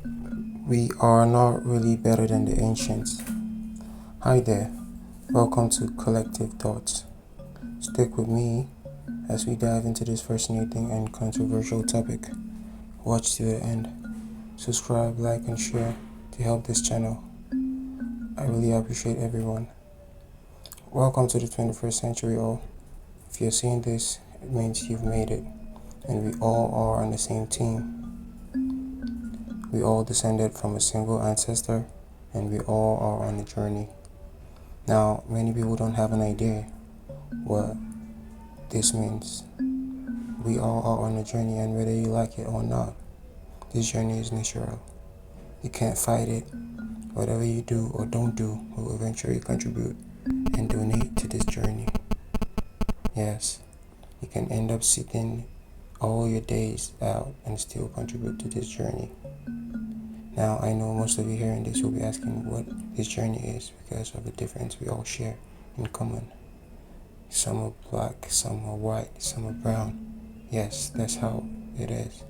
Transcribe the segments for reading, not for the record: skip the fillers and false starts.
We are not really better than the ancients. Hi there, welcome to Collective Thoughts. Stick with me as we dive into this fascinating and controversial topic. Watch to the end. Subscribe, like, and share to help this channel. I really appreciate everyone. Welcome to the 21st century, all. If you're seeing this, it means you've made it, and we all are on the same team. We all descended from a single ancestor, and we all are on a journey. Now, many people don't have an idea what this means. We all are on a journey, and whether you like it or not, this journey is natural. You can't fight it. Whatever you do or don't do will eventually contribute and donate to this journey. Yes, you can end up sitting all your days out and still contribute to this journey. Now, I know most of you hearing this will be asking what this journey is because of the difference we all share in common. Some are black, some are white, some are brown. Yes, that's how it is.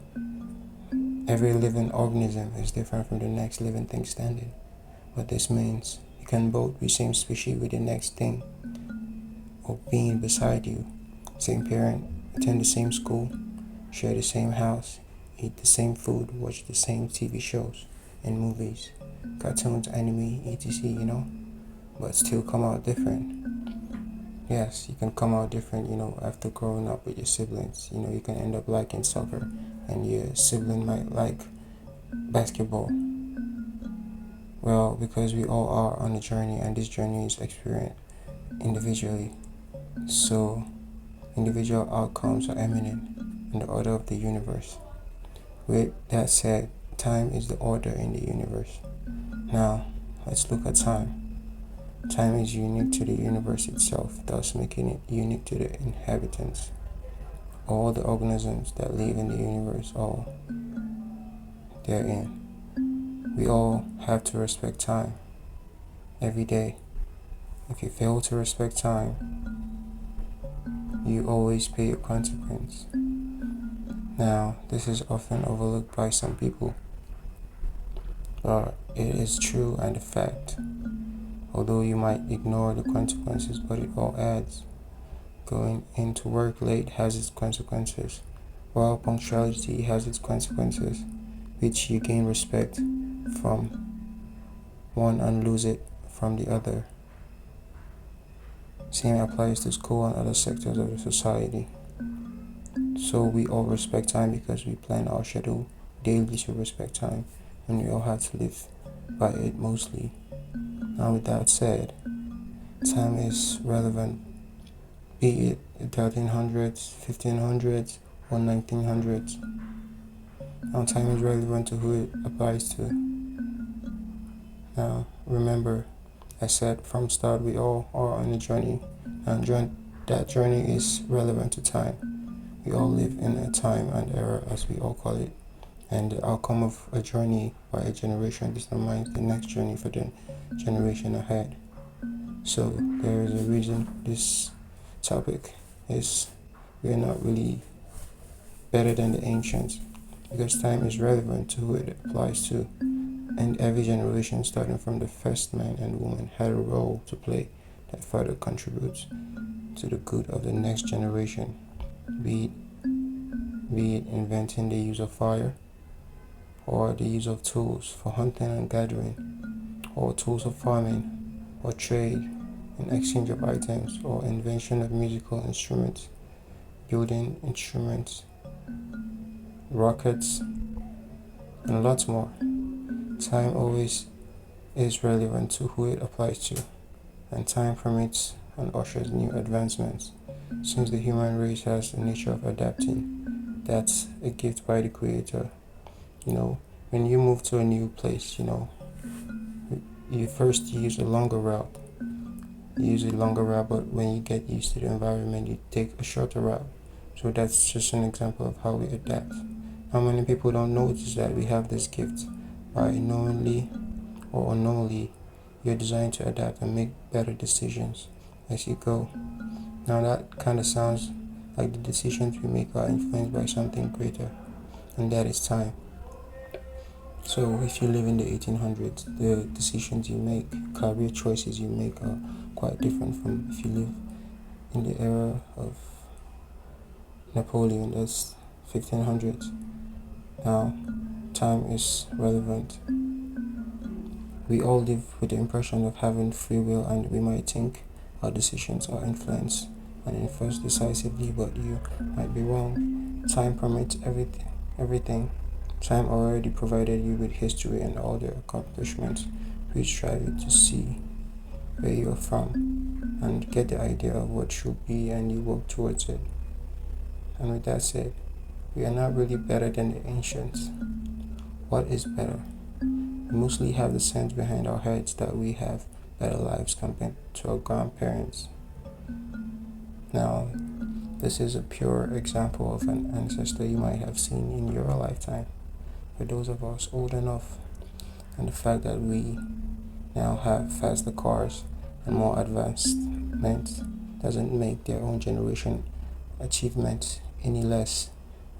Every living organism is different from the next living thing standing. What this means, you can both be same species with the next thing or being beside you. Same parent, attend the same school, share the same house, eat the same food, watch the same TV shows and movies, cartoons, anime, etc., but still come out different. Yes, you can come out different, after growing up with your siblings. You can end up liking soccer and your sibling might like basketball. Well, because we all are on a journey and this journey is experienced individually. So, individual outcomes are eminent in the order of the universe. With that said, time is the order in the universe. Now, let's look at time. Time is unique to the universe itself, thus making it unique to the inhabitants. All the organisms that live in the universe, all therein. We all have to respect time every day. If you fail to respect time, you always pay a consequence. Now, this is often overlooked by some people, but it is true and a fact. Although you might ignore the consequences, but it all adds. Going into work late has its consequences, while punctuality has its consequences, which you gain respect from one and lose it from the other. Same applies to school and other sectors of the society. So we all respect time because we plan our schedule daily to respect time, and we all have to live by it mostly. Now, with that said, time is relevant, be it 1300s, 1500s, or 1900s. Now, time is relevant to who it applies to. Now, remember, I said from start we all are on a journey, and that journey is relevant to time. We all live in a time and era, as we all call it, and the outcome of a journey by a generation determines the next journey for the generation ahead. So there is a reason this topic is we are not really better than the ancients, because time is relevant to who it applies to, and every generation starting from the first man and woman had a role to play that further contributes to the good of the next generation, be it inventing the use of fire, or the use of tools for hunting and gathering, or tools of farming, or trade and exchange of items, or invention of musical instruments, building instruments, rockets, and lots more. Time always is relevant to who it applies to, and time permits and ushers new advancements. Since the human race has a nature of adapting, that's a gift by the Creator. When you move to a new place, you first use a longer route. But when you get used to the environment, you take a shorter route. So that's just an example of how we adapt. How many people don't notice that we have this gift? By knowingly or unknowingly, you're designed to adapt and make better decisions as you go. Now that kind of sounds like the decisions we make are influenced by something greater, and that is time. So if you live in the 1800s, the decisions you make, career choices you make are quite different from if you live in the era of Napoleon, that's 1500s. Now, time is relevant. We all live with the impression of having free will, and we might think our decisions are influenced and enforced decisively, but you might be wrong. Time permits everything. Time already provided you with history and all the accomplishments which drive you to see where you're from and get the idea of what should be, and you work towards it. And with that said, we are not really better than the ancients. What is better? We mostly have the sense behind our heads that we have better lives compared to our grandparents. Now, this is a pure example of an ancestor you might have seen in your lifetime. For those of us old enough, and the fact that we now have faster cars and more advancements doesn't make their own generation achievements any less,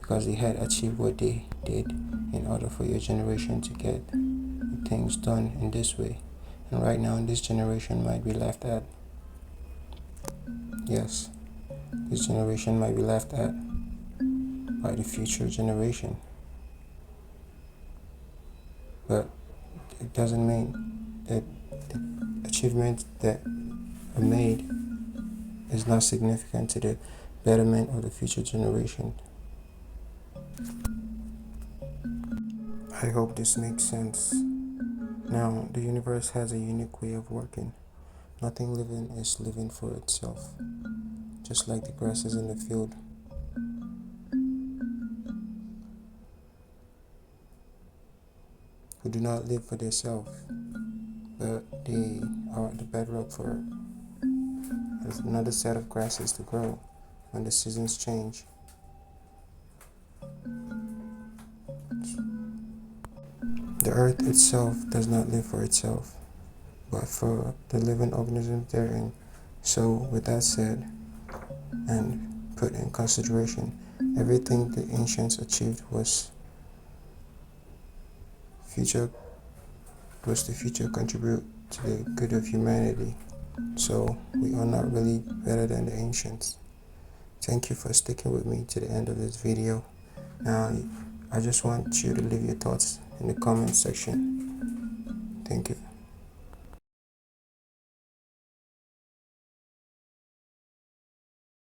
because they had achieved what they did in order for your generation to get things done in this way. And right now, this generation might be laughed at. Yes, this generation might be laughed at by the future generation. But it doesn't mean that the achievements that are made is not significant to the betterment of the future generation. I hope this makes sense. Now, the universe has a unique way of working. Nothing living is living for itself, just like the grasses in the field. Who do not live for themselves, but they are the bedrock for another set of grasses to grow when the seasons change. The earth itself does not live for itself, but for the living organisms therein. So, with that said, and put in consideration, everything the ancients achieved future was the future contribute to the good of humanity. So we are not really better than the ancients. Thank you for sticking with me to the end of this video. Now, I just want you to leave your thoughts in the comment section. Thank you.